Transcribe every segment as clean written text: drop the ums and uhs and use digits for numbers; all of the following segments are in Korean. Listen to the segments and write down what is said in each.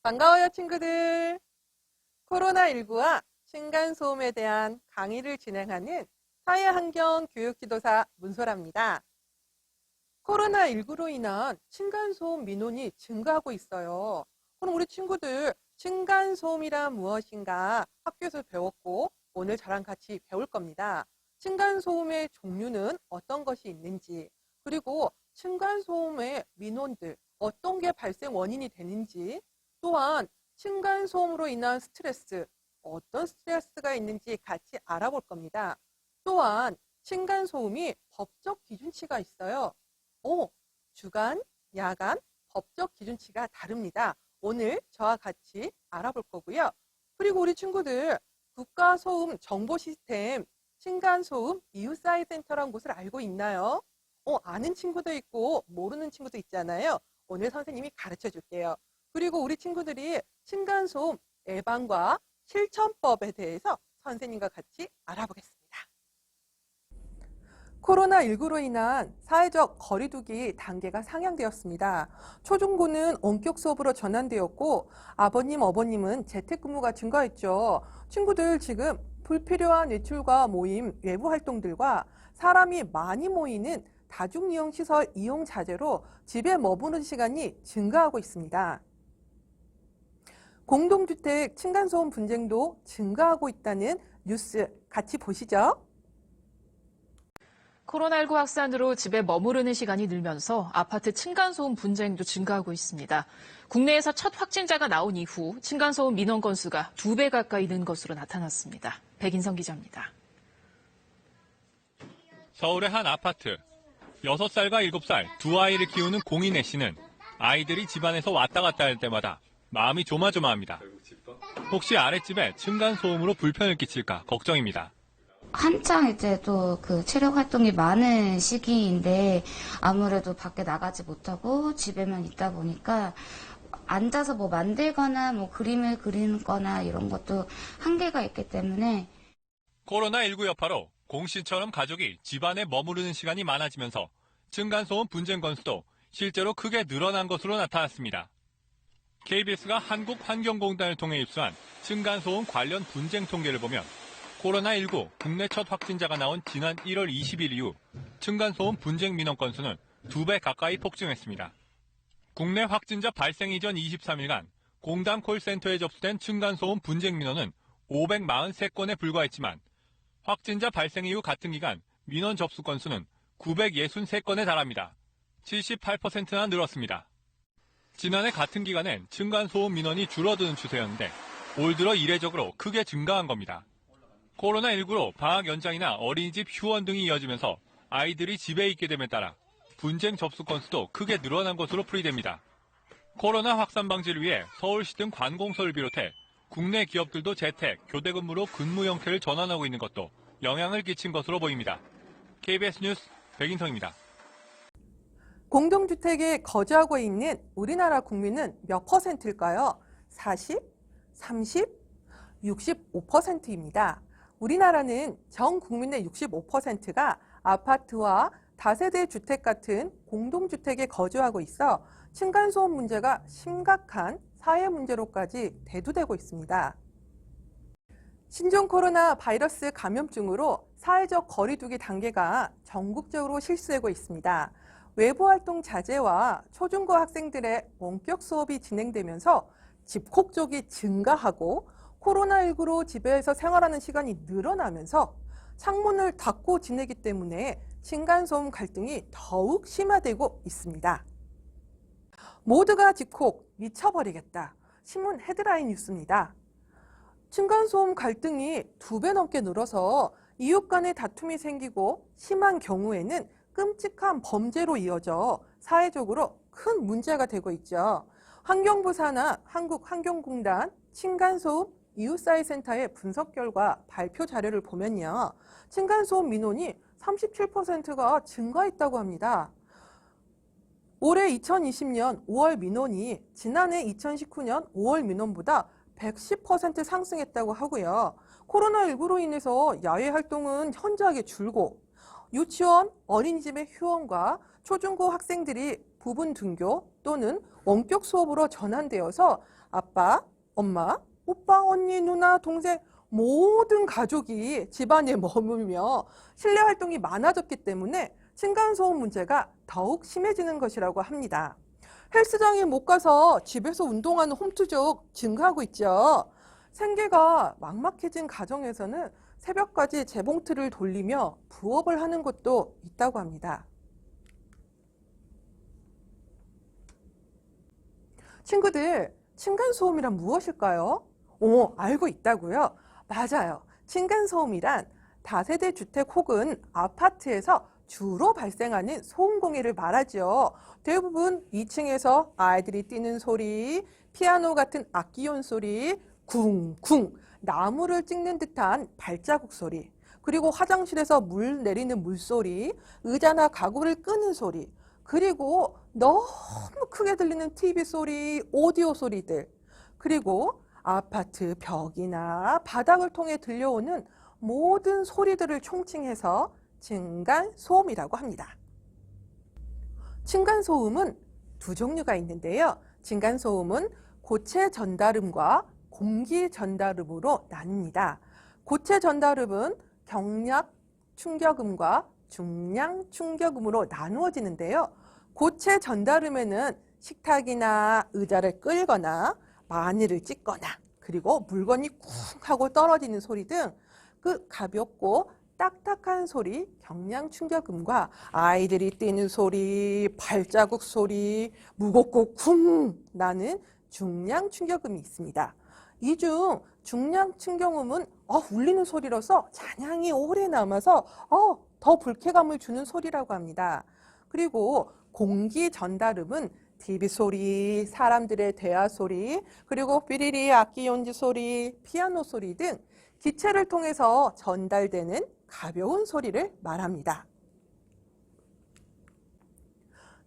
반가워요, 친구들. 코로나19와 층간소음에 대한 강의를 진행하는 사회환경교육지도사 문소라입니다. 코로나19로 인한 층간소음 민원이 증가하고 있어요. 그럼 우리 친구들, 층간소음이란 무엇인가 학교에서 배웠고 오늘 저랑 같이 배울 겁니다. 층간소음의 종류는 어떤 것이 있는지, 그리고 층간소음의 민원들, 어떤 게 발생 원인이 되는지, 또한 층간소음으로 인한 스트레스, 어떤 스트레스가 있는지 같이 알아볼 겁니다. 또한 층간소음이 법적 기준치가 있어요. 주간, 야간, 법적 기준치가 다릅니다. 오늘 저와 같이 알아볼 거고요. 그리고 우리 친구들 국가소음 정보시스템 층간소음 이웃사회센터라는 곳을 알고 있나요? 아는 친구도 있고 모르는 친구도 있잖아요. 오늘 선생님이 가르쳐 줄게요. 그리고 우리 친구들이 층간소음 예방과 실천법에 대해서 선생님과 같이 알아보겠습니다. 코로나19로 인한 사회적 거리두기 단계가 상향되었습니다. 초중고는 원격 수업으로 전환되었고 아버님, 어머님은 재택근무가 증가했죠. 친구들 지금 불필요한 외출과 모임, 외부 활동들과 사람이 많이 모이는 다중이용시설 이용 자제로 집에 머무는 시간이 증가하고 있습니다. 공동주택 층간소음 분쟁도 증가하고 있다는 뉴스 같이 보시죠. 코로나19 확산으로 집에 머무르는 시간이 늘면서 아파트 층간소음 분쟁도 증가하고 있습니다. 국내에서 첫 확진자가 나온 이후 층간소음 민원 건수가 2배 가까이 는 것으로 나타났습니다. 백인성 기자입니다. 서울의 한 아파트. 6살과 7살 두 아이를 키우는 공인혜 씨는 아이들이 집안에서 왔다 갔다 할 때마다 마음이 조마조마합니다. 혹시 아랫집에 층간소음으로 불편을 끼칠까 걱정입니다. 한창 이제 또 그 체력 활동이 많은 시기인데 아무래도 밖에 나가지 못하고 집에만 있다 보니까 앉아서 뭐 만들거나 뭐 그림을 그리거나 이런 것도 한계가 있기 때문에 코로나19 여파로 공씨처럼 가족이 집안에 머무르는 시간이 많아지면서 층간소음 분쟁 건수도 실제로 크게 늘어난 것으로 나타났습니다. KBS가 한국환경공단을 통해 입수한 층간소음 관련 분쟁 통계를 보면 코로나19 국내 첫 확진자가 나온 지난 1월 20일 이후 층간소음 분쟁 민원 건수는 2배 가까이 폭증했습니다. 국내 확진자 발생 이전 23일간 공단 콜센터에 접수된 층간소음 분쟁 민원은 543건에 불과했지만 확진자 발생 이후 같은 기간 민원 접수 건수는 963건에 달합니다. 78%나 늘었습니다. 지난해 같은 기간엔 층간소음 민원이 줄어드는 추세였는데 올 들어 이례적으로 크게 증가한 겁니다. 코로나19로 방학 연장이나 어린이집 휴원 등이 이어지면서 아이들이 집에 있게 됨에 따라 분쟁 접수 건수도 크게 늘어난 것으로 풀이됩니다. 코로나 확산 방지를 위해 서울시 등 관공서를 비롯해 국내 기업들도 재택, 교대 근무로 근무 형태를 전환하고 있는 것도 영향을 끼친 것으로 보입니다. KBS 뉴스 백인성입니다. 공동주택에 거주하고 있는 우리나라 국민은 몇 퍼센트일까요? 40, 30, 65%입니다. 우리나라는 전 국민의 65%가 아파트와 다세대 주택 같은 공동주택에 거주하고 있어 층간소음 문제가 심각한 사회 문제로까지 대두되고 있습니다. 신종 코로나 바이러스 감염증으로 사회적 거리두기 단계가 전국적으로 실시되고 있습니다. 외부 활동 자제와 초중고 학생들의 원격 수업이 진행되면서 집콕족이 증가하고 코로나19로 집에서 생활하는 시간이 늘어나면서 창문을 닫고 지내기 때문에 층간소음 갈등이 더욱 심화되고 있습니다. 모두가 집콕 미쳐버리겠다. 신문 헤드라인 뉴스입니다. 층간소음 갈등이 2배 넘게 늘어서 이웃 간의 다툼이 생기고 심한 경우에는 끔찍한 범죄로 이어져 사회적으로 큰 문제가 되고 있죠. 환경부 산하 한국환경공단 층간소음 이웃사회센터의 분석 결과 발표 자료를 보면요. 층간소음 민원이 37%가 증가했다고 합니다. 올해 2020년 5월 민원이 지난해 2019년 5월 민원보다 110% 상승했다고 하고요. 코로나19로 인해서 야외 활동은 현저하게 줄고 유치원, 어린이집의 휴원과 초중고 학생들이 부분 등교 또는 원격 수업으로 전환되어서 아빠, 엄마, 오빠, 언니, 누나, 동생 모든 가족이 집안에 머물며 실내 활동이 많아졌기 때문에 층간소음 문제가 더욱 심해지는 것이라고 합니다. 헬스장에 못 가서 집에서 운동하는 홈트족 증가하고 있죠. 생계가 막막해진 가정에서는 새벽까지 재봉틀을 돌리며 부업을 하는 곳도 있다고 합니다. 친구들, 층간소음이란 무엇일까요? 알고 있다고요? 맞아요. 층간소음이란 다세대 주택 혹은 아파트에서 주로 발생하는 소음 공해를 말하죠. 대부분 2층에서 아이들이 뛰는 소리, 피아노 같은 악기용 소리, 쿵쿵, 나무를 찍는 듯한 발자국 소리, 그리고 화장실에서 물 내리는 물소리, 의자나 가구를 끄는 소리, 그리고 너무 크게 들리는 TV 소리, 오디오 소리들, 그리고 아파트 벽이나 바닥을 통해 들려오는 모든 소리들을 총칭해서 층간소음이라고 합니다. 층간소음은 두 종류가 있는데요. 층간소음은 고체 전달음과 공기 전달음으로 나뉩니다. 고체 전달음은 경량 충격음과 중량 충격음으로 나누어지는데요. 고체 전달음에는 식탁이나 의자를 끌거나 마니를 찍거나 그리고 물건이 쿵 하고 떨어지는 소리 등 그 가볍고 딱딱한 소리, 경량 충격음과 아이들이 뛰는 소리, 발자국 소리, 무겁고 쿵 나는 중량 충격음이 있습니다. 이 중 중량 충격음은 울리는 소리라서 잔향이 오래 남아서 더 불쾌감을 주는 소리라고 합니다. 그리고 공기 전달음은 TV 소리, 사람들의 대화 소리, 그리고 삐리리 악기 연주 소리, 피아노 소리 등 기체를 통해서 전달되는 가벼운 소리를 말합니다.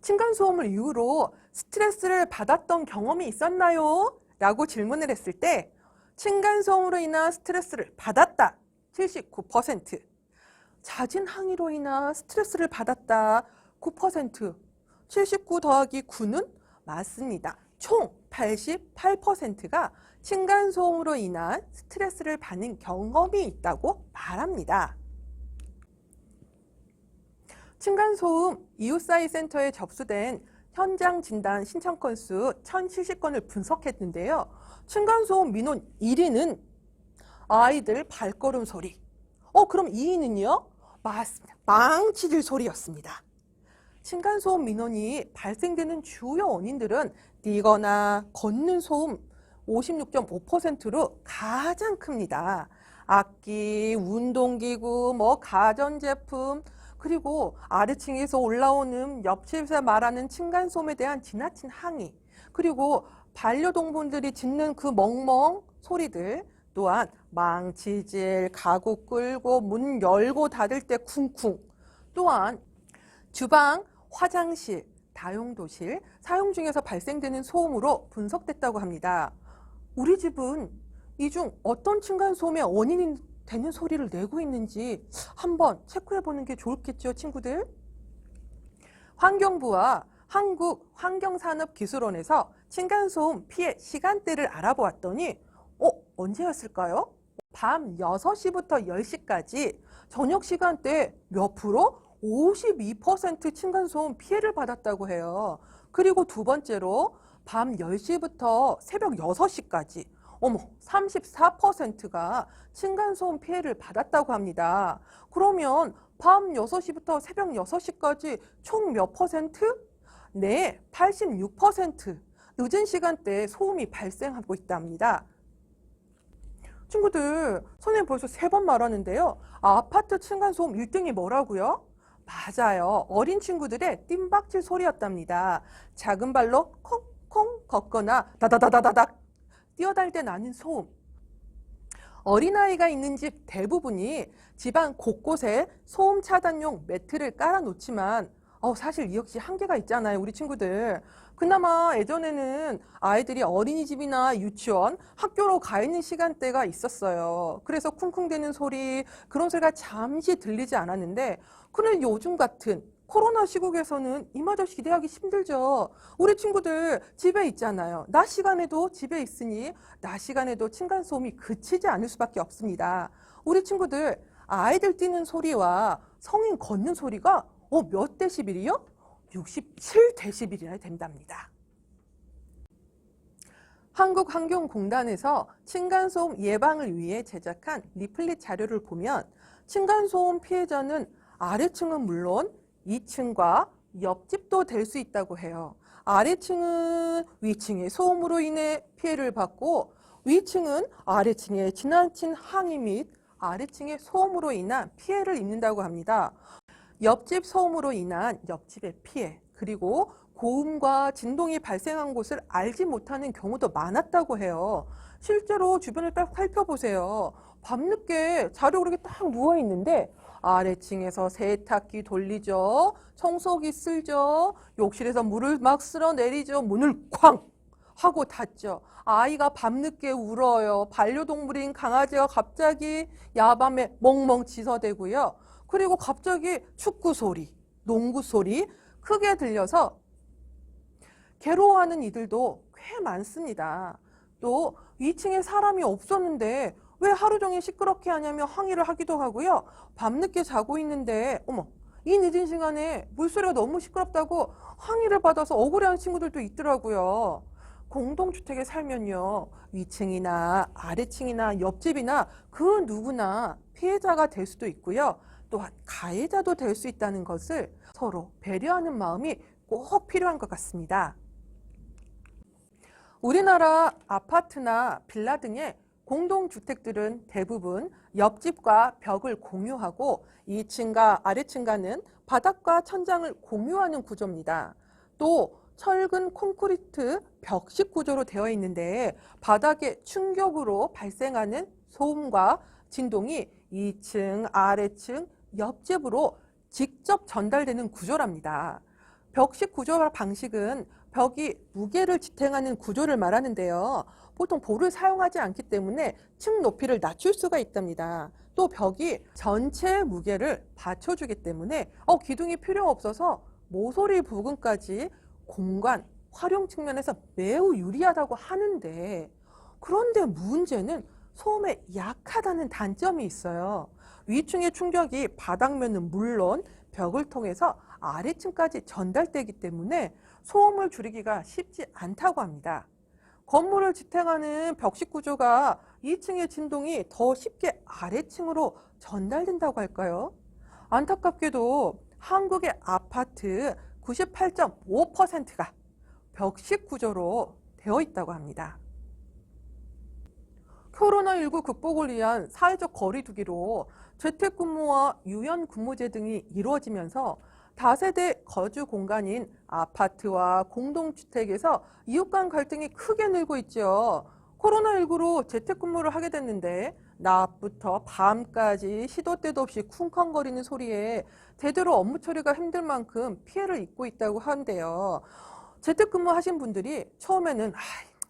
층간소음을 이유로 스트레스를 받았던 경험이 있었나요? 라고 질문을 했을 때 층간소음으로 인한 스트레스를 받았다 79%, 잦은 항의로 인한 스트레스를 받았다 9%, 79 더하기 9는 맞습니다. 총 88%가 층간소음으로 인한 스트레스를 받는 경험이 있다고 말합니다. 층간소음 이웃사회 센터에 접수된 현장 진단 신청 건수 1,070건을 분석했는데요. 층간소음 민원 1위는 아이들 발걸음 소리. 그럼 2위는요? 맞습니다. 망치질 소리였습니다. 층간소음 민원이 발생되는 주요 원인들은 뛰거나 걷는 소음 56.5%로 가장 큽니다. 악기, 운동기구, 가전제품, 그리고 아래층에서 올라오는 옆집에서 말하는 층간소음에 대한 지나친 항의, 그리고 반려동물들이 짖는 그 멍멍 소리들, 또한 망치질, 가구 끌고 문 열고 닫을 때 쿵쿵, 또한 주방, 화장실, 다용도실 사용 중에서 발생되는 소음으로 분석됐다고 합니다. 우리 집은 이 중 어떤 층간소음의 원인이 되는 소리를 내고 있는지 한번 체크해 보는 게 좋겠죠, 친구들? 환경부와 한국환경산업기술원에서 층간소음 피해 시간대를 알아보았더니 언제였을까요? 밤 6시부터 10시까지 저녁 시간대 몇 프로? 52% 층간소음 피해를 받았다고 해요. 그리고 두 번째로 밤 10시부터 새벽 6시까지 34%가 층간소음 피해를 받았다고 합니다. 그러면 밤 6시부터 새벽 6시까지 총 몇 퍼센트? 네, 86% 늦은 시간대에 소음이 발생하고 있답니다. 친구들, 선생님 벌써 3번 말하는데요. 아파트 층간소음 1등이 뭐라고요? 맞아요. 어린 친구들의 뜀박질 소리였답니다. 작은 발로 콩콩 걷거나 다다다다닥 뛰어다닐 때 나는 소음. 어린아이가 있는 집 대부분이 집안 곳곳에 소음 차단용 매트를 깔아놓지만 사실 이 역시 한계가 있잖아요, 우리 친구들. 그나마 예전에는 아이들이 어린이집이나 유치원, 학교로 가 있는 시간대가 있었어요. 그래서 쿵쿵대는 소리, 그런 소리가 잠시 들리지 않았는데, 그런데 요즘 같은 코로나 시국에서는 이마저 기대하기 힘들죠. 우리 친구들 집에 있잖아요. 낮 시간에도 집에 있으니 낮 시간에도 층간소음이 그치지 않을 수밖에 없습니다. 우리 친구들 아이들 뛰는 소리와 성인 걷는 소리가 몇 데시벨이요? 67데시벨이나 된답니다. 한국환경공단에서 층간소음 예방을 위해 제작한 리플릿 자료를 보면 층간소음 피해자는 아래층은 물론 2층과 옆집도 될 수 있다고 해요. 아래층은 위층의 소음으로 인해 피해를 받고 위층은 아래층의 지나친 항의 및 아래층의 소음으로 인한 피해를 입는다고 합니다. 옆집 소음으로 인한 옆집의 피해, 그리고 고음과 진동이 발생한 곳을 알지 못하는 경우도 많았다고 해요. 실제로 주변을 딱 살펴보세요. 밤늦게 자려고 그렇게 딱 누워있는데 아래층에서 세탁기 돌리죠. 청소기 쓸죠. 욕실에서 물을 막 쓸어내리죠. 문을 쾅 하고 닫죠. 아이가 밤늦게 울어요. 반려동물인 강아지가 갑자기 야밤에 멍멍 짖어대고요. 그리고 갑자기 축구 소리, 농구 소리 크게 들려서 괴로워하는 이들도 꽤 많습니다. 또 2층에 사람이 없었는데 왜 하루 종일 시끄럽게 하냐며 항의를 하기도 하고요. 밤늦게 자고 있는데 이 늦은 시간에 물소리가 너무 시끄럽다고 항의를 받아서 억울해하는 친구들도 있더라고요. 공동주택에 살면요. 위층이나 아래층이나 옆집이나 그 누구나 피해자가 될 수도 있고요. 또한 가해자도 될 수 있다는 것을 서로 배려하는 마음이 꼭 필요한 것 같습니다. 우리나라 아파트나 빌라 등의 공동주택들은 대부분 옆집과 벽을 공유하고 2층과 아래층과는 바닥과 천장을 공유하는 구조입니다. 또 철근 콘크리트 벽식 구조로 되어 있는데 바닥의 충격으로 발생하는 소음과 진동이 2층, 아래층, 옆집으로 직접 전달되는 구조랍니다. 벽식 구조 방식은 벽이 무게를 지탱하는 구조를 말하는데요. 보통 볼을 사용하지 않기 때문에 층 높이를 낮출 수가 있답니다. 또 벽이 전체 무게를 받쳐주기 때문에 기둥이 필요 없어서 모서리 부근까지 공간 활용 측면에서 매우 유리하다고 하는데, 그런데 문제는 소음에 약하다는 단점이 있어요. 위층의 충격이 바닥면은 물론 벽을 통해서 아래층까지 전달되기 때문에 소음을 줄이기가 쉽지 않다고 합니다. 건물을 지탱하는 벽식 구조가 2층의 진동이 더 쉽게 아래층으로 전달된다고 할까요? 안타깝게도 한국의 아파트 98.5%가 벽식 구조로 되어 있다고 합니다. 코로나19 극복을 위한 사회적 거리 두기로 재택근무와 유연근무제 등이 이루어지면서 다세대 거주 공간인 아파트와 공동주택에서 이웃 간 갈등이 크게 늘고 있죠. 코로나19로 재택근무를 하게 됐는데 낮부터 밤까지 시도 때도 없이 쿵쾅거리는 소리에 제대로 업무 처리가 힘들 만큼 피해를 입고 있다고 하는데요. 재택근무 하신 분들이 처음에는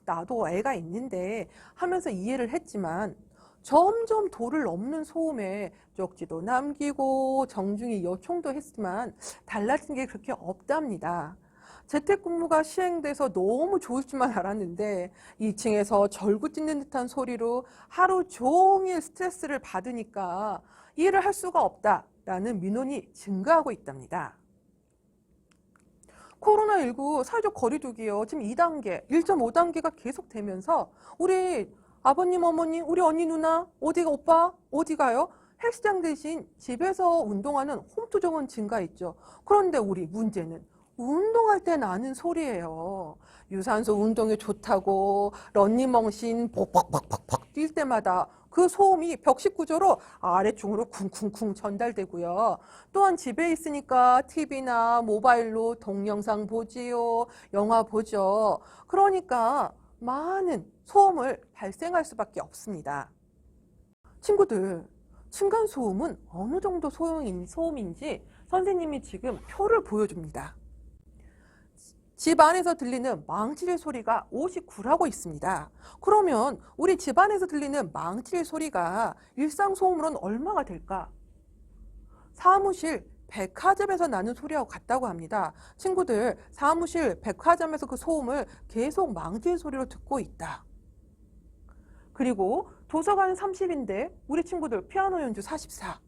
나도 애가 있는데 하면서 이해를 했지만 점점 도를 넘는 소음에 쪽지도 남기고 정중히 요청도 했지만 달라진 게 그렇게 없답니다. 재택근무가 시행돼서 너무 좋을 줄만 알았는데 2층에서 절구 찢는 듯한 소리로 하루 종일 스트레스를 받으니까 일을 할 수가 없다라는 민원이 증가하고 있답니다. 코로나19 사회적 거리두기요. 지금 2단계, 1.5단계가 계속되면서 우리 아버님, 어머니, 우리 언니, 누나, 어디가 오빠, 어디 가요? 헬스장 대신 집에서 운동하는 홈투정은 증가했죠. 그런데 우리 문제는 운동할 때 나는 소리예요. 유산소 운동에 좋다고 러닝머신 벅벅벅벅벅 뛸 때마다 그 소음이 벽식 구조로 아래층으로 쿵쿵쿵 전달되고요. 또한 집에 있으니까 TV나 모바일로 동영상 보지요, 영화 보죠. 그러니까 많은 소음을 발생할 수밖에 없습니다. 친구들, 층간소음은 어느 정도 소음인지 선생님이 지금 표를 보여줍니다. 집 안에서 들리는 망칠 소리가 59라고 있습니다. 그러면 우리 집 안에서 들리는 망칠 소리가 일상 소음으로는 얼마가 될까? 사무실, 백화점에서 나는 소리하고 같다고 합니다. 친구들, 사무실, 백화점에서 그 소음을 계속 망칠 소리로 듣고 있다. 그리고 도서관 30인데 우리 친구들 피아노 연주 44.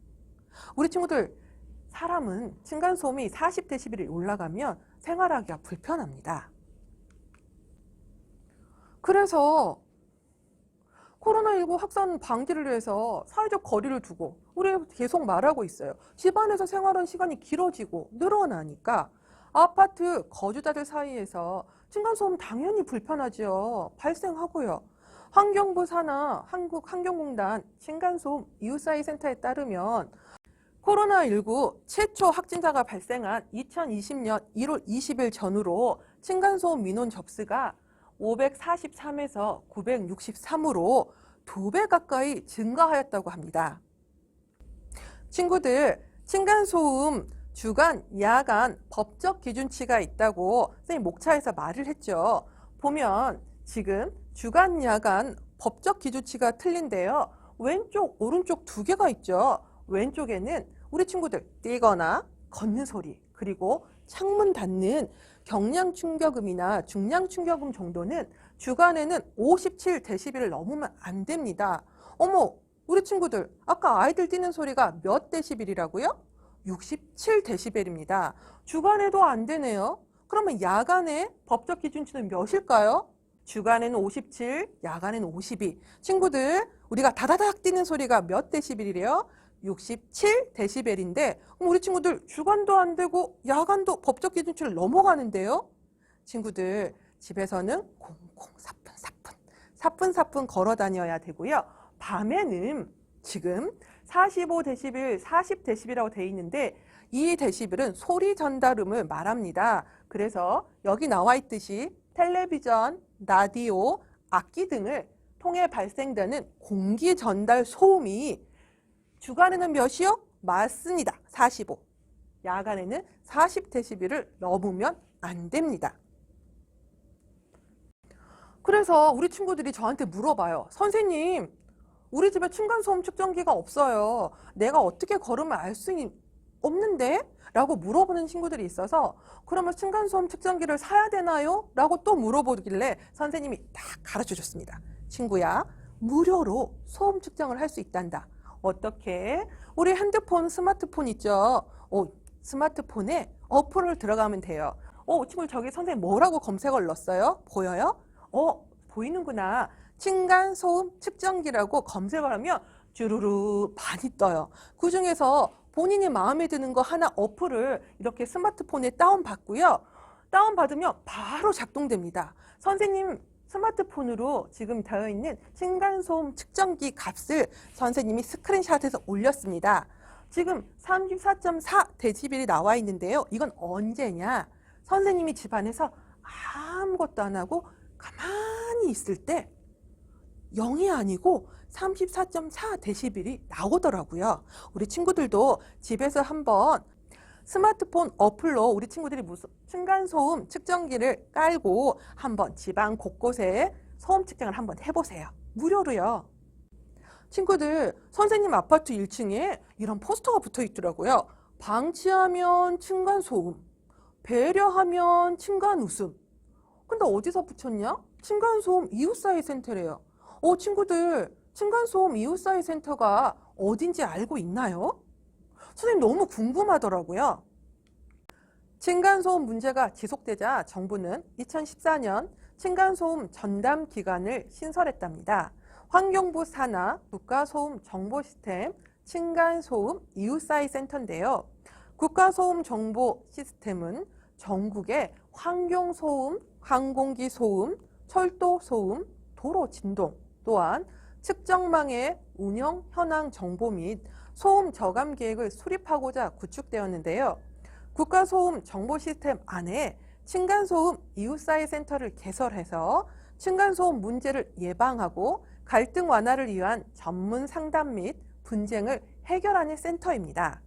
우리 친구들, 사람은 층간소음이 40dB이 올라가면 생활하기가 불편합니다. 그래서 코로나19 확산 방지를 위해서 사회적 거리를 두고 우리 계속 말하고 있어요. 집안에서 생활하는 시간이 길어지고 늘어나니까 아파트 거주자들 사이에서 층간소음 당연히 불편하죠. 발생하고요. 환경부 산하 한국환경공단 층간소음 이웃사회 센터에 따르면 코로나19 최초 확진자가 발생한 2020년 1월 20일 전후로 층간소음 민원 접수가 543에서 963으로 2배 가까이 증가하였다고 합니다. 친구들, 층간소음 주간, 야간 법적 기준치가 있다고 선생님 목차에서 말을 했죠. 보면 지금 주간, 야간 법적 기준치가 틀린데요. 왼쪽, 오른쪽 두 개가 있죠. 왼쪽에는 우리 친구들 뛰거나 걷는 소리, 그리고 창문 닫는 경량 충격음이나 중량 충격음 정도는 주간에는 57dB를 넘으면 안 됩니다. 어머, 우리 친구들 아까 아이들 뛰는 소리가 몇 데시벨이라고요? 67dB입니다. 주간에도 안 되네요. 그러면 야간에 법적 기준치는 몇일까요? 주간에는 57, 야간에는 52. 친구들, 우리가 다다닥 뛰는 소리가 몇 데시벨이래요? 67dB인데 우리 친구들 주간도 안 되고 야간도 법적 기준치를 넘어가는데요. 친구들, 집에서는 콩콩 사뿐 걸어 다녀야 되고요. 밤에는 지금 45dB, 40dB라고 돼 있는데 이 데시벨은 소리 전달음을 말합니다. 그래서 여기 나와 있듯이 텔레비전, 라디오, 악기 등을 통해 발생되는 공기 전달 소음이 주간에는 몇이요? 맞습니다. 45. 야간에는 40dB를 넘으면 안 됩니다. 그래서 우리 친구들이 저한테 물어봐요. 선생님, 우리 집에 층간소음 측정기가 없어요. 내가 어떻게 걸으면 알 수 없는데? 라고 물어보는 친구들이 있어서 그러면 층간소음 측정기를 사야 되나요? 라고 또 물어보길래 선생님이 딱 가르쳐 줬습니다. 친구야, 무료로 소음 측정을 할 수 있단다. 어떻게? 우리 핸드폰, 스마트폰 있죠? 스마트폰에 어플을 들어가면 돼요. 친구 저기 선생님 뭐라고 검색어를 넣었어요? 보여요? 보이는구나. 층간소음 측정기라고 검색을 하면 주르르 많이 떠요. 그 중에서 본인이 마음에 드는 거 하나 어플을 이렇게 스마트폰에 다운받고요. 다운받으면 바로 작동됩니다. 선생님 스마트폰으로 지금 되어 있는 층간소음 측정기 값을 선생님이 스크린샷해서 올렸습니다. 지금 34.4dB이 나와 있는데요. 이건 언제냐? 선생님이 집안에서 아무것도 안 하고 가만히 있을 때 0이 아니고 34.4dB이 나오더라고요. 우리 친구들도 집에서 한번 스마트폰 어플로 우리 친구들이 무슨 층간소음 측정기를 깔고 한번 집안 곳곳에 소음 측정을 한번 해보세요. 무료로요. 친구들, 선생님 아파트 1층에 이런 포스터가 붙어 있더라고요. 방치하면 층간소음, 배려하면 층간웃음. 근데 어디서 붙였냐? 층간소음 이웃사회 센터래요. 친구들, 층간소음 이웃사회 센터가 어딘지 알고 있나요? 선생님 너무 궁금하더라고요. 층간소음 문제가 지속되자 정부는 2014년 층간소음 전담 기관을 신설했답니다. 환경부 산하 국가소음 정보시스템 층간소음 이웃사회 센터인데요. 국가소음 정보 시스템은 전국의 환경소음, 항공기소음, 철도소음, 도로진동, 또한 측정망의 운영 현황 정보 및 소음 저감 계획을 수립하고자 구축되었는데요. 국가소음 정보시스템 안에 층간소음 이웃사회 센터를 개설해서 층간소음 문제를 예방하고 갈등 완화를 위한 전문 상담 및 분쟁을 해결하는 센터입니다.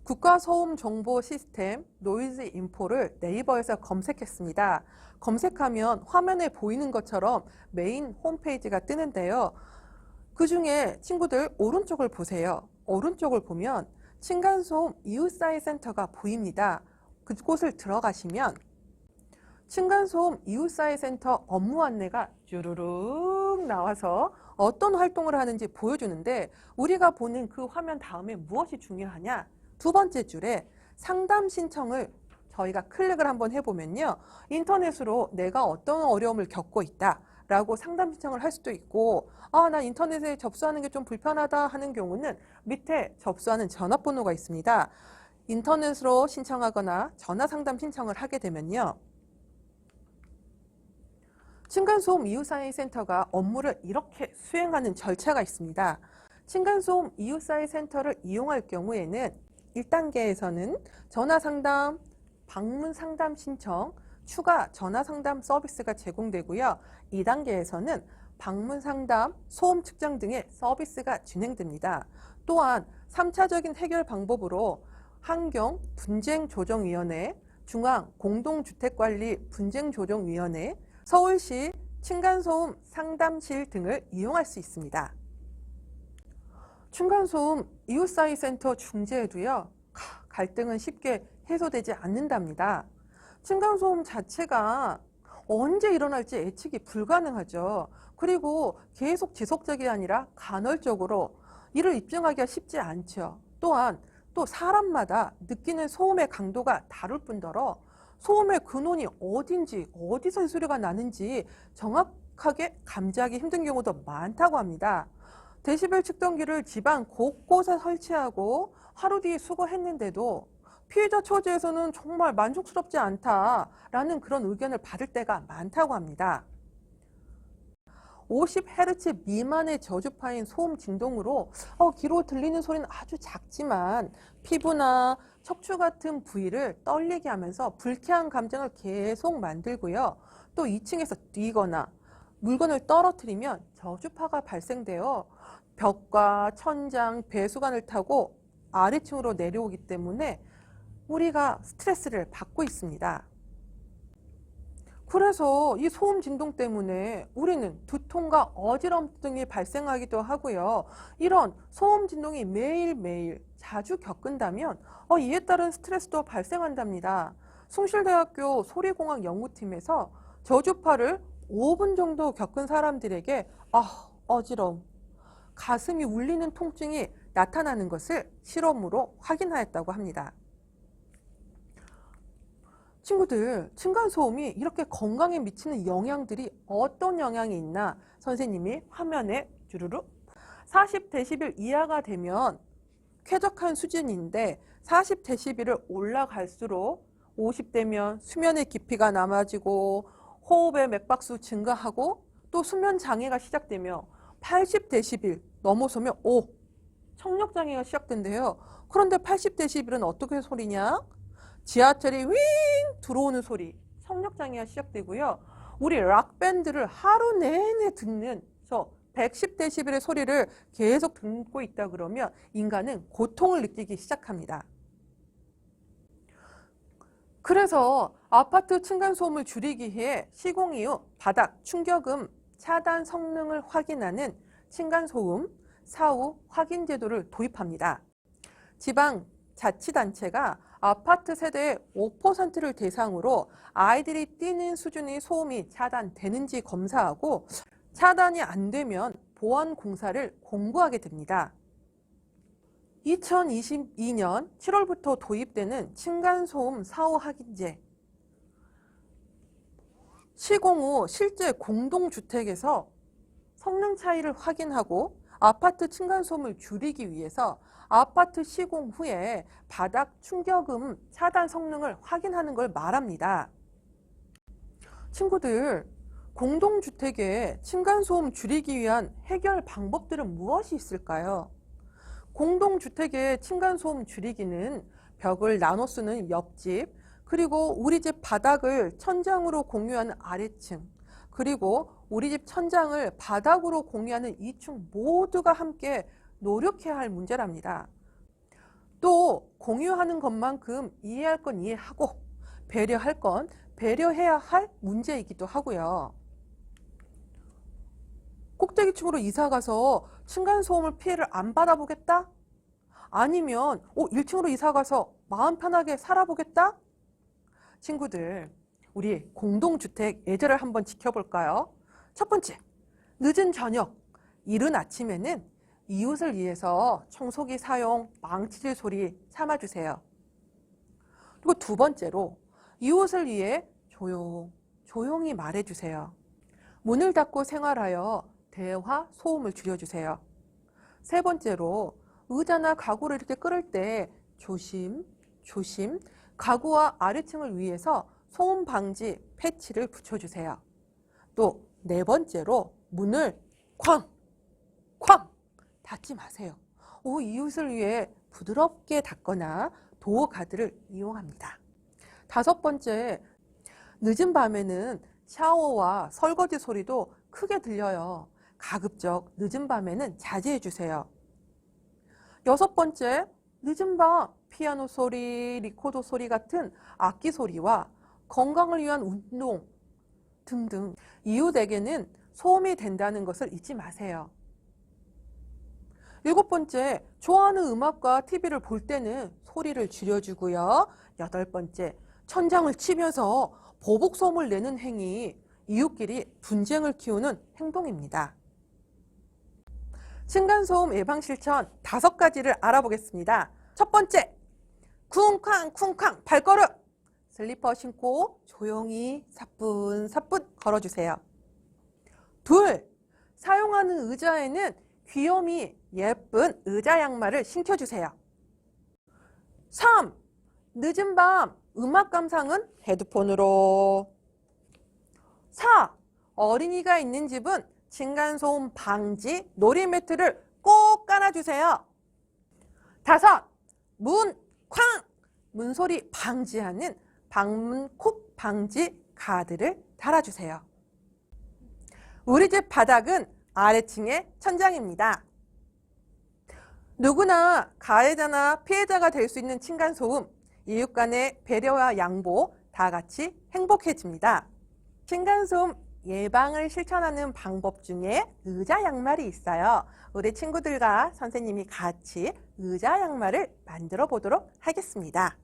국가소음 정보 시스템 노이즈 인포를 네이버에서 검색했습니다. 검색하면 화면에 보이는 것처럼 메인 홈페이지가 뜨는데요. 그 중에 친구들 오른쪽을 보세요. 오른쪽을 보면 층간소음 이웃사회 센터가 보입니다. 그곳을 들어가시면 층간소음 이웃사회 센터 업무 안내가 쭈루룩 나와서 어떤 활동을 하는지 보여주는데, 우리가 보는 그 화면 다음에 무엇이 중요하냐? 두 번째 줄에 상담 신청을 저희가 클릭을 한번 해보면요. 인터넷으로 내가 어떤 어려움을 겪고 있다 라고 상담 신청을 할 수도 있고, 나 인터넷에 접수하는 게 좀 불편하다 하는 경우는 밑에 접수하는 전화번호가 있습니다. 인터넷으로 신청하거나 전화 상담 신청을 하게 되면요. 층간소음 이웃사회 센터가 업무를 이렇게 수행하는 절차가 있습니다. 층간소음 이웃사회 센터를 이용할 경우에는 1단계에서는 전화상담, 방문상담 신청, 추가 전화상담 서비스가 제공되고요. 2단계에서는 방문상담, 소음 측정 등의 서비스가 진행됩니다. 또한 3차적인 해결 방법으로 환경 분쟁조정위원회, 중앙공동주택관리 분쟁조정위원회, 서울시 층간소음 상담실 등을 이용할 수 있습니다. 층간소음 이웃사회 센터 중재에도요, 갈등은 쉽게 해소되지 않는답니다. 층간소음 자체가 언제 일어날지 예측이 불가능하죠. 그리고 계속 지속적이 아니라 간헐적으로 이를 입증하기가 쉽지 않죠. 또한 또 사람마다 느끼는 소음의 강도가 다를 뿐더러 소음의 근원이 어딘지, 어디서 이 소리가 나는지 정확하게 감지하기 힘든 경우도 많다고 합니다. 데시벨 측정기를 집안 곳곳에 설치하고 하루 뒤에 수거했는데도 피해자 처지에서는 정말 만족스럽지 않다라는 그런 의견을 받을 때가 많다고 합니다. 50Hz 미만의 저주파인 소음 진동으로 귀로 들리는 소리는 아주 작지만 피부나 척추 같은 부위를 떨리게 하면서 불쾌한 감정을 계속 만들고요. 또 2층에서 뛰거나 물건을 떨어뜨리면 저주파가 발생되어 벽과 천장, 배수관을 타고 아래층으로 내려오기 때문에 우리가 스트레스를 받고 있습니다. 그래서 이 소음 진동 때문에 우리는 두통과 어지럼 등이 발생하기도 하고요. 이런 소음 진동이 매일매일 자주 겪는다면 이에 따른 스트레스도 발생한답니다. 숭실대학교 소리공학 연구팀에서 저주파를 5분 정도 겪은 사람들에게 어지러움, 가슴이 울리는 통증이 나타나는 것을 실험으로 확인하였다고 합니다. 친구들, 층간소음이 이렇게 건강에 미치는 영향들이 어떤 영향이 있나 선생님이 화면에 주르륵 40dB 이하가 되면 쾌적한 수준인데 40dB를 올라갈수록 50대면 수면의 깊이가 남아지고 호흡의 맥박수 증가하고 또 수면 장애가 시작되며 80dB 넘어서면 청력장애가 시작된대요. 그런데 80dB는 어떻게 소리냐? 지하철이 윙 들어오는 소리, 청력장애가 시작되고요. 우리 락밴드를 하루 내내 듣는 저 110dB의 소리를 계속 듣고 있다 그러면 인간은 고통을 느끼기 시작합니다. 그래서 아파트 층간소음을 줄이기 위해 시공 이후 바닥 충격음 차단 성능을 확인하는 층간소음 사후 확인 제도를 도입합니다. 지방자치단체가 아파트 세대의 5%를 대상으로 아이들이 뛰는 수준의 소음이 차단되는지 검사하고 차단이 안 되면 보완공사를 공고하게 됩니다. 2022년 7월부터 도입되는 층간소음 사후 확인제. 시공 후 실제 공동주택에서 성능 차이를 확인하고 아파트 층간소음을 줄이기 위해서 아파트 시공 후에 바닥 충격음 차단 성능을 확인하는 걸 말합니다. 친구들, 공동주택의 층간소음 줄이기 위한 해결 방법들은 무엇이 있을까요? 공동주택의 층간소음 줄이기는 벽을 나눠 쓰는 옆집, 그리고 우리 집 바닥을 천장으로 공유하는 아래층, 그리고 우리 집 천장을 바닥으로 공유하는 2층 모두가 함께 노력해야 할 문제랍니다. 또 공유하는 것만큼 이해할 건 이해하고 배려할 건 배려해야 할 문제이기도 하고요. 꼭대기층으로 이사가서 층간소음을 피해를 안 받아보겠다? 아니면 1층으로 이사가서 마음 편하게 살아보겠다? 친구들, 우리 공동주택 예절을 한번 지켜볼까요? 첫 번째, 늦은 저녁, 이른 아침에는 이웃을 위해서 청소기 사용, 망치질 소리 참아주세요. 그리고 두 번째로, 이웃을 위해 조용히 말해주세요. 문을 닫고 생활하여 대화, 소음을 줄여주세요. 세 번째로, 의자나 가구를 이렇게 끌을 때 조심, 가구와 아래층을 위해서 소음 방지 패치를 붙여주세요. 또 네 번째로, 문을 쾅 닫지 마세요. 이웃을 위해 부드럽게 닫거나 도어 가드를 이용합니다. 다섯 번째, 늦은 밤에는 샤워와 설거지 소리도 크게 들려요. 가급적 늦은 밤에는 자제해 주세요. 여섯 번째, 늦은 밤 피아노 소리, 리코더 소리 같은 악기 소리와 건강을 위한 운동 등등 이웃에게는 소음이 된다는 것을 잊지 마세요. 일곱 번째, 좋아하는 음악과 TV를 볼 때는 소리를 줄여주고요. 여덟 번째, 천장을 치면서 보복소음을 내는 행위, 이웃끼리 분쟁을 키우는 행동입니다. 층간소음 예방 실천 5가지를 알아보겠습니다. 첫 번째, 쿵쾅 발걸음. 슬리퍼 신고 조용히 사뿐사뿐 걸어주세요. 둘, 사용하는 의자에는 귀요미 예쁜 의자 양말을 신겨주세요. 3. 늦은 밤 음악 감상은 헤드폰으로. 4. 어린이가 있는 집은 층간소음 방지 놀이매트를 꼭 깔아주세요. 5. 문소리 방지하는 방문콕 방지 가드를 달아주세요. 우리 집 바닥은 아래층의 천장입니다. 누구나 가해자나 피해자가 될 수 있는 층간소음, 이웃 간의 배려와 양보, 다 같이 행복해집니다. 층간소음 예방을 실천하는 방법 중에 의자 양말이 있어요. 우리 친구들과 선생님이 같이 의자 양말을 만들어 보도록 하겠습니다.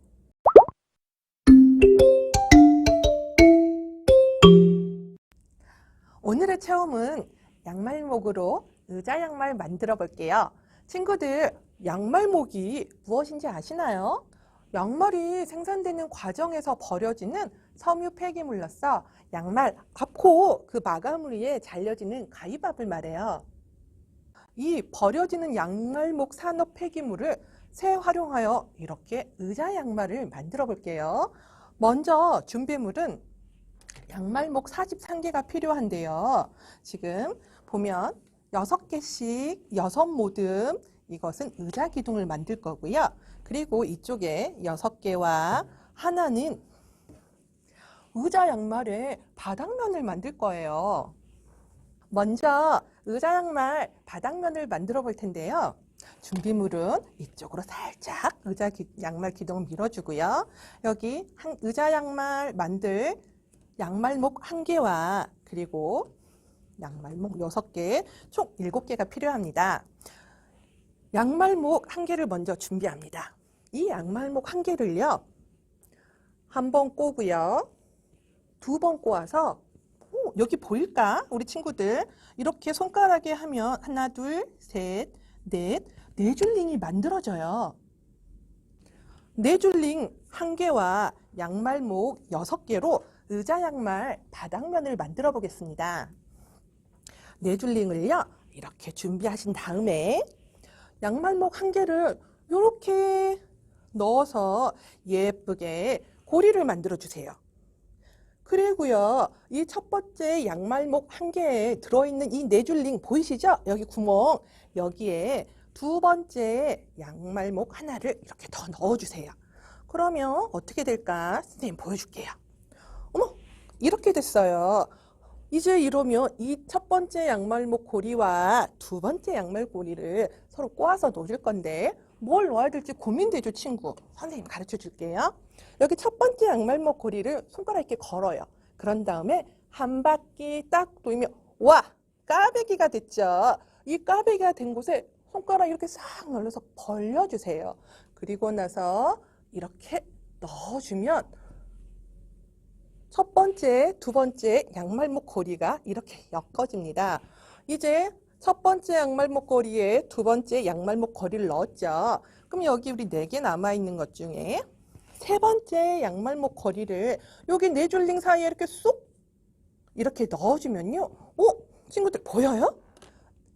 오늘의 체험은 양말목으로 의자 양말 만들어 볼게요. 친구들, 양말목이 무엇인지 아시나요? 양말이 생산되는 과정에서 버려지는 섬유 폐기물로서 양말 앞코 그 마감을 위해 잘려지는 가위밥을 말해요. 이 버려지는 양말목 산업 폐기물을 재활용하여 이렇게 의자 양말을 만들어 볼게요. 먼저 준비물은 양말목 43개가 필요한데요. 지금 보면 6개씩 6모듬, 이것은 의자 기둥을 만들 거고요. 그리고 이쪽에 6개와 하나는 의자 양말의 바닥면을 만들 거예요. 먼저 의자 양말 바닥면을 만들어 볼 텐데요. 준비물은 이쪽으로 살짝 의자 양말 기둥을 밀어주고요. 여기 의자 양말 만들 양말목 1개와 그리고 양말목 6개, 총 7개가 필요합니다. 양말목 1개를 먼저 준비합니다. 이 양말목 1개를요, 한 번 꼬고요, 2번 꼬아서, 여기 보일까? 우리 친구들. 이렇게 손가락에 하면 하나, 둘, 셋, 넷, 4줄링이 만들어져요. 4줄링 1개와 양말목 6개로 의자 양말 바닥면을 만들어 보겠습니다. 4줄링을요, 이렇게 준비하신 다음에 양말목 1개를 이렇게 넣어서 예쁘게 고리를 만들어 주세요. 그리고요, 이 첫 번째 양말목 1개에 들어있는 이 4줄링 보이시죠? 여기 구멍, 여기에 2번째 양말목 하나를 이렇게 더 넣어주세요. 그러면 어떻게 될까? 선생님 보여줄게요. 어머, 이렇게 됐어요. 이제 이러면 이 첫 번째 양말목 고리와 2번째 양말 고리를 서로 꼬아서 놓을 건데, 뭘 넣어야 될지 고민되죠, 친구. 선생님 가르쳐 줄게요. 여기 첫 번째 양말목 고리를 손가락 이렇게 걸어요. 그런 다음에 한 바퀴 딱 돌면 와! 까베기가 됐죠. 이 까베기가 된 곳에 손가락 이렇게 싹 눌러서 벌려주세요. 그리고 나서 이렇게 넣어주면 첫 번째, 두 번째 양말목 고리가 이렇게 엮어집니다. 이제 첫 번째 양말목 고리에 두 번째 양말목 고리를 넣었죠. 그럼 여기 우리 4개 남아있는 것 중에 세 번째 양말목 고리를 여기 네 줄링 사이에 이렇게 쏙 이렇게 넣어주면요. 친구들 보여요?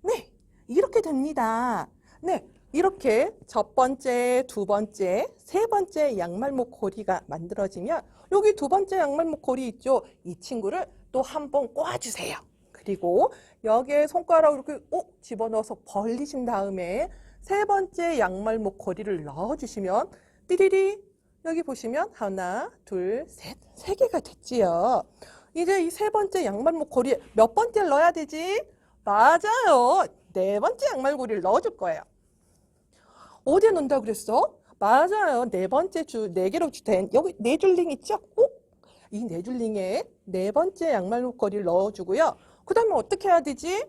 네, 이렇게 됩니다. 네, 이렇게 첫 번째, 두 번째, 세 번째 양말목 고리가 만들어지면 여기 두 번째 양말목 고리 있죠? 이 친구를 또 한 번 꼬아주세요. 그리고 여기에 손가락을 이렇게 집어넣어서 벌리신 다음에 세 번째 양말목 고리를 넣어주시면 띠리리 여기 보시면 하나, 둘, 셋, 3개가 됐지요. 이제 이 세 번째 양말목 고리에 몇 번째를 넣어야 되지? 맞아요. 4번째 양말고리를 넣어줄 거예요. 어디에 넣는다 그랬어? 맞아요. 4번째 4개로 된 여기 4줄링 있죠? 이 4줄링에 4번째 양말목 고리를 넣어주고요. 그 다음에 어떻게 해야 되지?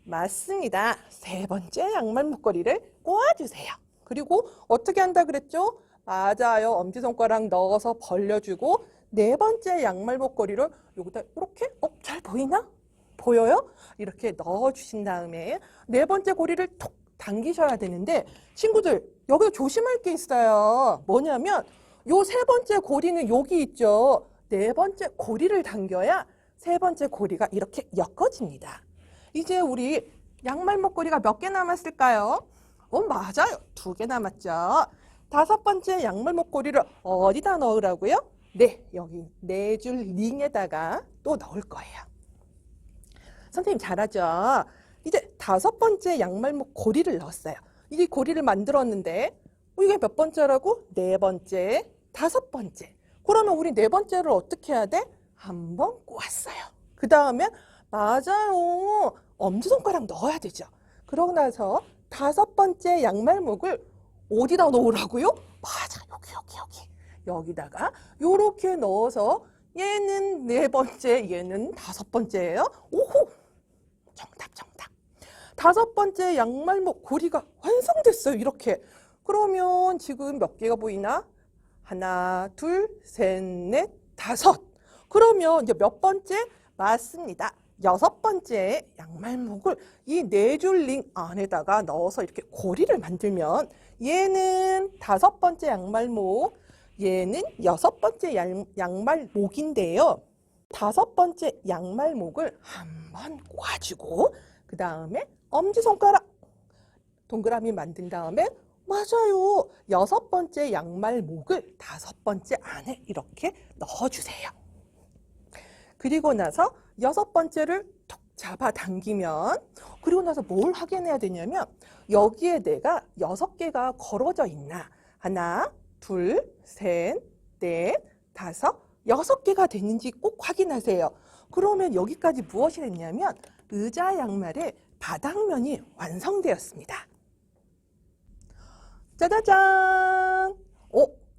맞습니다. 3번째 양말목 고리를 꼬아주세요. 그리고 어떻게 한다 그랬죠? 맞아요. 엄지손가락 넣어서 벌려주고 4번째 양말목 고리를 여기다 이렇게 잘 보이나? 보여요? 이렇게 넣어주신 다음에 4번째 고리를 톡 당기셔야 되는데 친구들 여기 조심할 게 있어요. 뭐냐면 요 3번째 고리는 여기 있죠. 4번째 고리를 당겨야 3번째 고리가 이렇게 엮어집니다. 이제 우리 양말목 고리가 몇 개 남았을까요? 맞아요. 2개 남았죠. 5번째 양말목 고리를 어디다 넣으라고요? 네, 여기 4줄 링에다가 또 넣을 거예요. 선생님 잘하죠? 이제 5번째 양말목 고리를 넣었어요. 이 고리를 만들었는데 이게 몇 번째라고? 4번째, 5번째. 그러면 우리 4번째를 어떻게 해야 돼? 한 번 꼬았어요. 그 다음에 맞아요. 엄지손가락 넣어야 되죠. 그러고 나서 5번째 양말목을 어디다 넣으라고요? 맞아, 여기. 여기다가 요렇게 넣어서 얘는 4번째, 얘는 5번째예요. 오호! 정답. 5번째 양말목 고리가 완성됐어요. 이렇게. 그러면 지금 몇 개가 보이나? 하나, 둘, 셋, 넷, 5. 그러면 이제 몇 번째? 맞습니다. 6번째 양말목을 이 4줄 링 안에다가 넣어서 이렇게 고리를 만들면 얘는 5번째 양말목, 얘는 6번째 양말목인데요. 5번째 양말목을 한번 꼬아주고 그 다음에 엄지손가락 동그라미 만든 다음에 맞아요. 6번째 양말목을 5번째 안에 이렇게 넣어주세요. 그리고 나서 6번째를 톡 잡아당기면 그리고 나서 뭘 확인해야 되냐면 여기에 내가 6개가 걸어져 있나 하나, 둘, 셋, 넷, 5, 6개가 되는지 꼭 확인하세요. 그러면 여기까지 무엇이 됐냐면 의자 양말의 바닥면이 완성되었습니다. 짜자잔!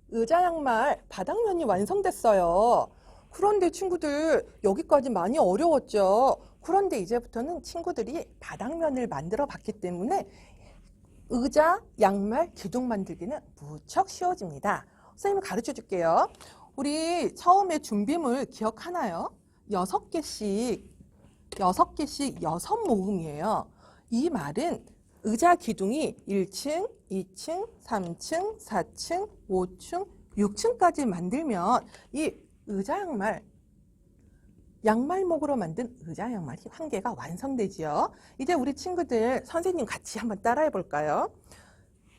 의자 양말 바닥면이 완성됐어요. 그런데 친구들 여기까지 많이 어려웠죠. 그런데 이제부터는 친구들이 바닥면을 만들어 봤기 때문에 의자 양말 기둥 만들기는 무척 쉬워집니다. 선생님이 가르쳐 줄게요. 우리 처음에 준비물 기억하나요? 6개씩 6모음이에요. 이 말은 의자 기둥이 1층, 2층, 3층, 4층, 5층, 6층까지 만들면 이 의자 양말목으로 만든 의자 양말이 1개가 완성되지요. 이제 우리 친구들 선생님 같이 한번 따라해 볼까요?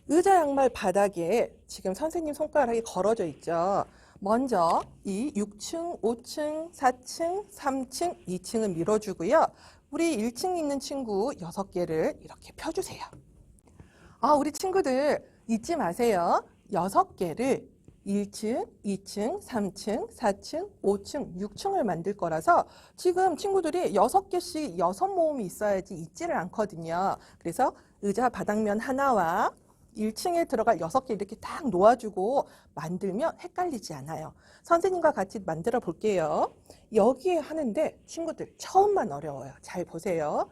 의자 양말 바닥에 지금 선생님 손가락이 걸어져 있죠. 먼저 이 6층, 5층, 4층, 3층, 2층은 밀어주고요. 우리 1층 있는 친구 6개를 이렇게 펴주세요. 우리 친구들 잊지 마세요. 6개를 1층, 2층, 3층, 4층, 5층, 6층을 만들 거라서 지금 친구들이 6개씩 6모음이 있어야지 잊지를 않거든요. 그래서 의자 바닥면 하나와 1층에 들어갈 6개 이렇게 딱 놓아주고 만들면 헷갈리지 않아요. 선생님과 같이 만들어 볼게요. 여기에 하는데 친구들 처음만 어려워요. 잘 보세요.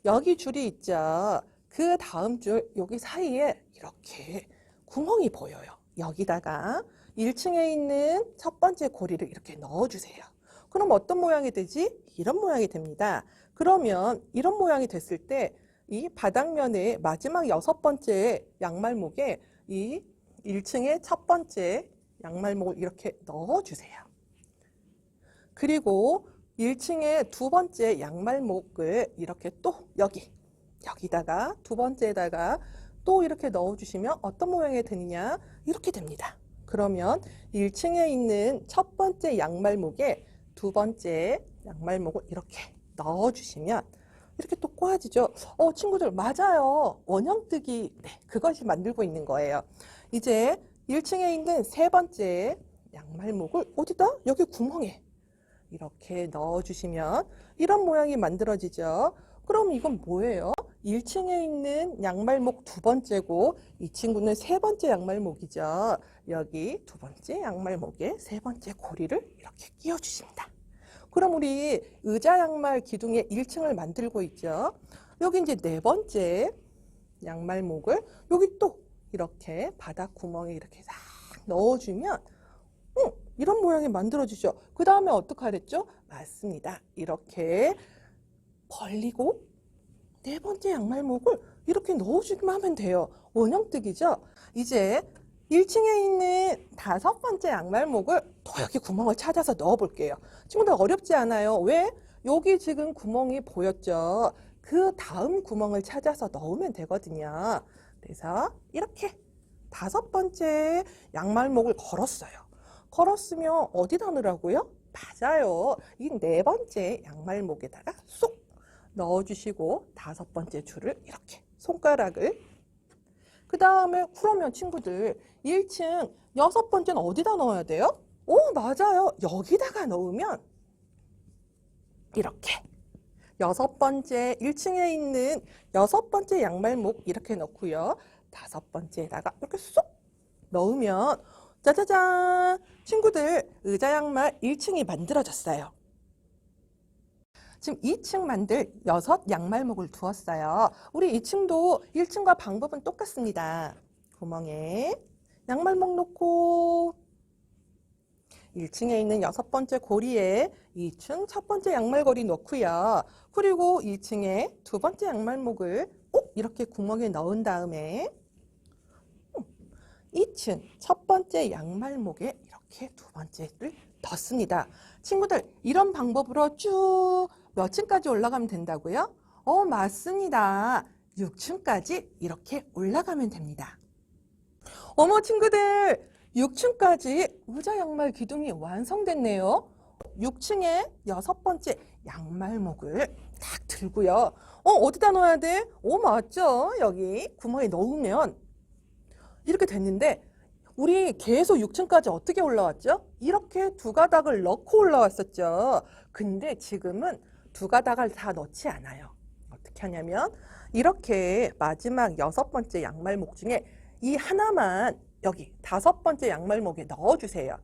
여기 줄이 있죠. 그 다음 줄 여기 사이에 이렇게 구멍이 보여요. 여기다가 1층에 있는 첫 번째 고리를 이렇게 넣어주세요. 그럼 어떤 모양이 되지? 이런 모양이 됩니다. 그러면 이런 모양이 됐을 때 이 바닥면에 마지막 6번째 양말목에 이 1층의 첫 번째 양말목을 이렇게 넣어주세요. 그리고 1층의 두 번째 양말목을 이렇게 또 여기다가 두 번째에다가 또 이렇게 넣어주시면 어떤 모양이 되느냐? 이렇게 됩니다. 그러면 1층에 있는 첫 번째 양말목에 두 번째 양말목을 이렇게 넣어주시면 이렇게 또 꼬아지죠. 친구들 맞아요. 원형뜨기 그것이 만들고 있는 거예요. 이제 1층에 있는 세 번째 양말목을 어디다? 여기 구멍에 이렇게 넣어주시면 이런 모양이 만들어지죠. 그럼 이건 뭐예요? 1층에 있는 양말목 두 번째고 이 친구는 세 번째 양말목이죠. 여기 두 번째 양말목에 세 번째 고리를 이렇게 끼워주십니다. 그럼 우리 의자 양말 기둥에 1층을 만들고 있죠. 여기 이제 네 번째 양말목을 여기 또 이렇게 바닥 구멍에 이렇게 싹 넣어주면 이런 모양이 만들어지죠. 그 다음에 어떻게 하랬죠? 맞습니다. 이렇게 벌리고 네 번째 양말목을 이렇게 넣어주기만 하면 돼요. 원형뜨기죠. 이제 1층에 있는 다섯 번째 양말목을 또 여기 구멍을 찾아서 넣어 볼게요. 친구들 어렵지 않아요. 왜? 여기 지금 구멍이 보였죠. 그 다음 구멍을 찾아서 넣으면 되거든요. 그래서 이렇게 다섯 번째 양말목을 걸었어요. 걸었으면 어디다 넣으라고요? 맞아요. 이 네 번째 양말목에다가 쏙 넣어주시고 다섯 번째 줄을 이렇게 손가락을 그 다음에 그러면 친구들 1층 여섯 번째는 어디다 넣어야 돼요? 맞아요. 여기다가 넣으면 이렇게 여섯 번째 1층에 있는 여섯 번째 양말목 이렇게 넣고요. 다섯 번째에다가 이렇게 쏙 넣으면 짜자잔! 친구들 의자 양말 1층이 만들어졌어요. 지금 2층 만들 6 양말목을 두었어요. 우리 2층도 1층과 방법은 똑같습니다. 구멍에 양말목 놓고 1층에 있는 6번째 고리에 2층 첫 번째 양말고리 넣고요. 그리고 2층에 두 번째 양말목을 꼭 이렇게 구멍에 넣은 다음에 2층 첫 번째 양말목에 이렇게 두 번째를 넣습니다. 친구들 이런 방법으로 쭉 몇 층까지 올라가면 된다고요? 맞습니다. 6층까지 이렇게 올라가면 됩니다. 어머 친구들 6층까지 의자 양말 기둥이 완성됐네요. 6층에 6번째 양말목을 딱 들고요. 어디다 넣어야 돼? 맞죠? 여기 구멍에 넣으면 이렇게 됐는데 우리 계속 6층까지 어떻게 올라왔죠? 이렇게 두 가닥을 넣고 올라왔었죠. 근데 지금은 두 가닥을 다 넣지 않아요. 어떻게 하냐면 이렇게 마지막 6번째 양말목 중에 이 하나만 여기 5번째 양말목에 넣어주세요.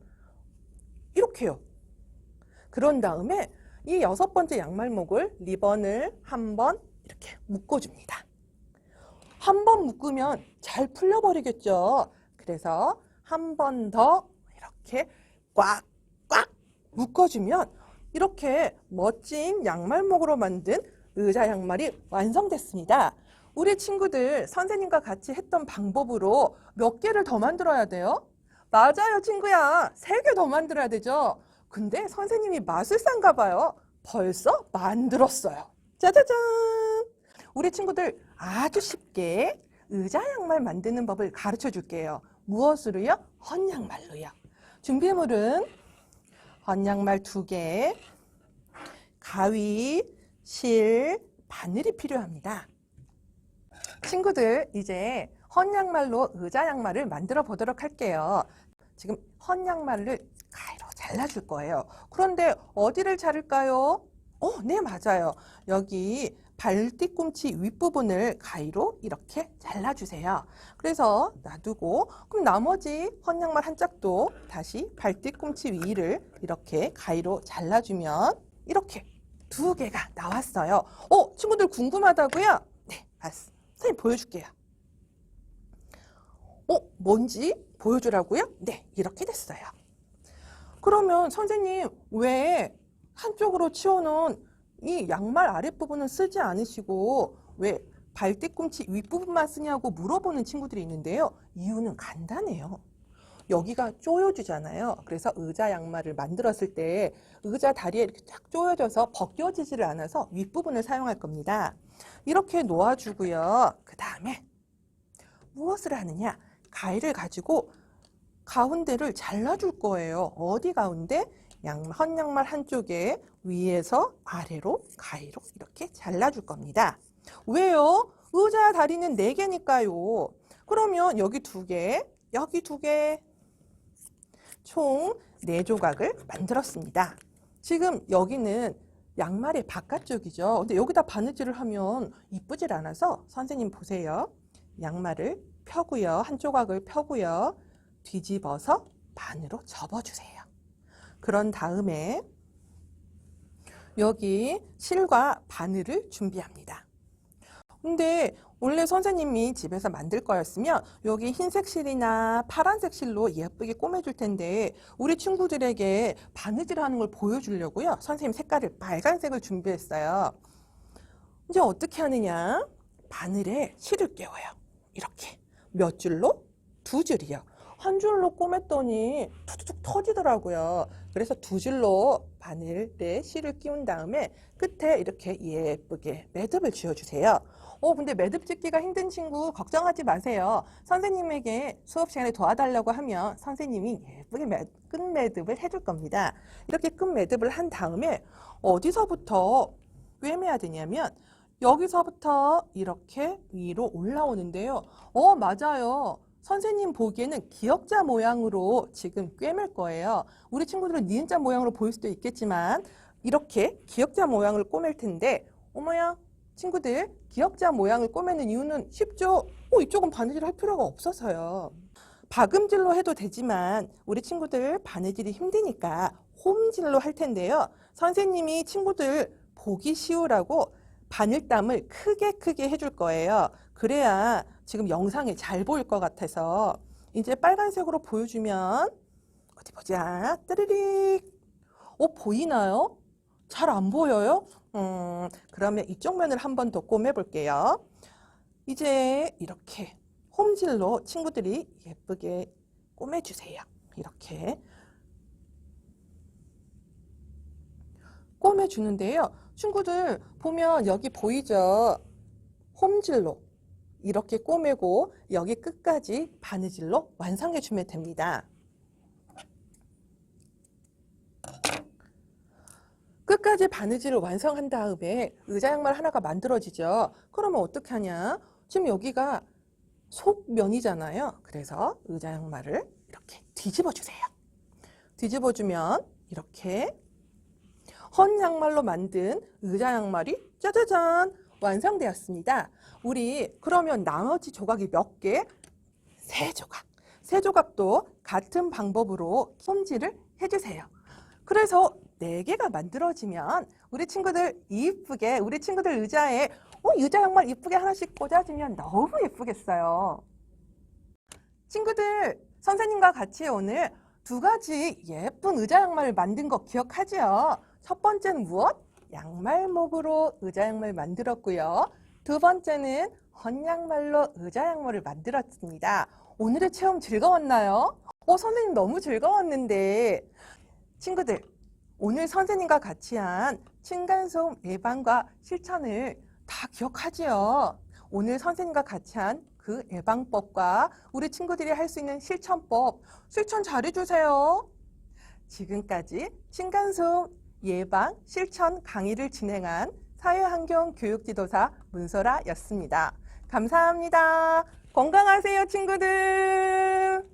이렇게요. 그런 다음에 이 6번째 양말목을 리본을 한번 이렇게 묶어줍니다. 한 번 묶으면 잘 풀려버리겠죠. 그래서 한 번 더 이렇게 꽉꽉 묶어주면 이렇게 멋진 양말목으로 만든 의자 양말이 완성됐습니다. 우리 친구들 선생님과 같이 했던 방법으로 몇 개를 더 만들어야 돼요? 맞아요 친구야. 3개 더 만들어야 되죠. 근데 선생님이 마술사인가 봐요. 벌써 만들었어요. 짜자잔. 우리 친구들 아주 쉽게 의자 양말 만드는 법을 가르쳐 줄게요. 무엇으로요? 헌양말로요. 준비물은 헌양말 2개, 가위, 실, 바늘이 필요합니다. 친구들 이제 헌양말로 의자 양말을 만들어 보도록 할게요. 지금 헌양말을 가위로 잘라줄 거예요. 그런데 어디를 자를까요? 네 맞아요. 여기 발 뒤꿈치 윗부분을 가위로 이렇게 잘라주세요. 그래서 놔두고 그럼 나머지 헌양말 한 짝도 다시 발 뒤꿈치 위를 이렇게 가위로 잘라주면 이렇게 2개가 나왔어요. 친구들 궁금하다고요? 네, 선생님 보여줄게요. 뭔지 보여주라고요? 네, 이렇게 됐어요. 그러면 선생님 왜 한쪽으로 치워놓은 이 양말 아랫부분은 쓰지 않으시고 왜 발 뒤꿈치 윗부분만 쓰냐고 물어보는 친구들이 있는데요. 이유는 간단해요. 여기가 조여주잖아요. 그래서 의자 양말을 만들었을 때 의자 다리에 이렇게 쫙 조여져서 벗겨지지를 않아서 윗부분을 사용할 겁니다. 이렇게 놓아주고요. 그 다음에 무엇을 하느냐? 가위를 가지고 가운데를 잘라줄 거예요. 어디 가운데? 헌양말 한쪽에 위에서 아래로 가위로 이렇게 잘라줄 겁니다. 왜요? 의자 다리는 4개니까요. 그러면 여기 2개, 여기 2개, 총 4조각을 만들었습니다. 지금 여기는 양말의 바깥쪽이죠. 근데 여기다 바느질을 하면 이쁘질 않아서 선생님 보세요. 양말을 펴고요. 한 조각을 펴고요. 뒤집어서 반으로 접어주세요. 그런 다음에 여기 실과 바늘을 준비합니다. 근데 원래 선생님이 집에서 만들 거였으면 여기 흰색 실이나 파란색 실로 예쁘게 꼬매줄 텐데 우리 친구들에게 바느질 하는 걸 보여주려고요. 선생님 색깔을 빨간색을 준비했어요. 이제 어떻게 하느냐? 바늘에 실을 끼워요. 이렇게. 몇 줄로? 2줄이요. 한 줄로 꼬맸더니 툭툭 터지더라고요. 그래서 2줄로 바늘에 실을 끼운 다음에 끝에 이렇게 예쁘게 매듭을 지어주세요. 근데 매듭 짓기가 힘든 친구 걱정하지 마세요. 선생님에게 수업 시간에 도와달라고 하면 선생님이 예쁘게 끝매듭을 해줄 겁니다. 이렇게 끝매듭을 한 다음에 어디서부터 꿰매야 되냐면 여기서부터 이렇게 위로 올라오는데요. 맞아요. 선생님 보기에는 기역자 모양으로 지금 꿰맬 거예요. 우리 친구들은 니은자 모양으로 보일 수도 있겠지만 이렇게 기역자 모양을 꼬맬 텐데 어머야 친구들 기역자 모양을 꼬매는 이유는 쉽죠? 이쪽은 바느질 할 필요가 없어서요. 박음질로 해도 되지만 우리 친구들 바느질이 힘드니까 홈질로 할 텐데요. 선생님이 친구들 보기 쉬우라고 바늘땀을 크게 해줄 거예요. 그래야 지금 영상에 잘 보일 것 같아서 이제 빨간색으로 보여주면 어디 보자. 뜨르릭. 보이나요? 잘 안 보여요? 그러면 이쪽 면을 한 번 더 꼬매 볼게요. 이제 이렇게 홈질로 친구들이 예쁘게 꼬매주세요. 이렇게 꼬매주는데요. 친구들 보면 여기 보이죠? 홈질로 이렇게 꼬매고 여기 끝까지 바느질로 완성해 주면 됩니다. 끝까지 바느질을 완성한 다음에 의자 양말 하나가 만들어지죠. 그러면 어떻게 하냐? 지금 여기가 속면이잖아요. 그래서 의자 양말을 이렇게 뒤집어 주세요. 뒤집어 주면 이렇게 헌 양말로 만든 의자 양말이 짜자잔 완성되었습니다. 우리 그러면 나머지 조각이 몇 개? 3조각. 3조각도 같은 방법으로 솜질을 해주세요. 그래서 4개가 만들어지면 우리 친구들 이쁘게 우리 친구들 의자에 의자 양말 이쁘게 하나씩 꽂아주면 너무 예쁘겠어요. 친구들 선생님과 같이 오늘 2가지 예쁜 의자 양말을 만든 거 기억하지요? 첫 번째는 무엇? 양말목으로 의자 양말 만들었고요. 2번째는 헌양말로 의자 양말을 만들었습니다. 오늘의 체험 즐거웠나요? 선생님 너무 즐거웠는데 친구들 오늘 선생님과 같이 한 층간소음 예방과 실천을 다 기억하지요? 오늘 선생님과 같이 한 그 예방법과 우리 친구들이 할 수 있는 실천법 실천 잘해주세요. 지금까지 층간소음 예방 실천 강의를 진행한 사회환경교육지도사 문소라였습니다. 감사합니다. 건강하세요, 친구들.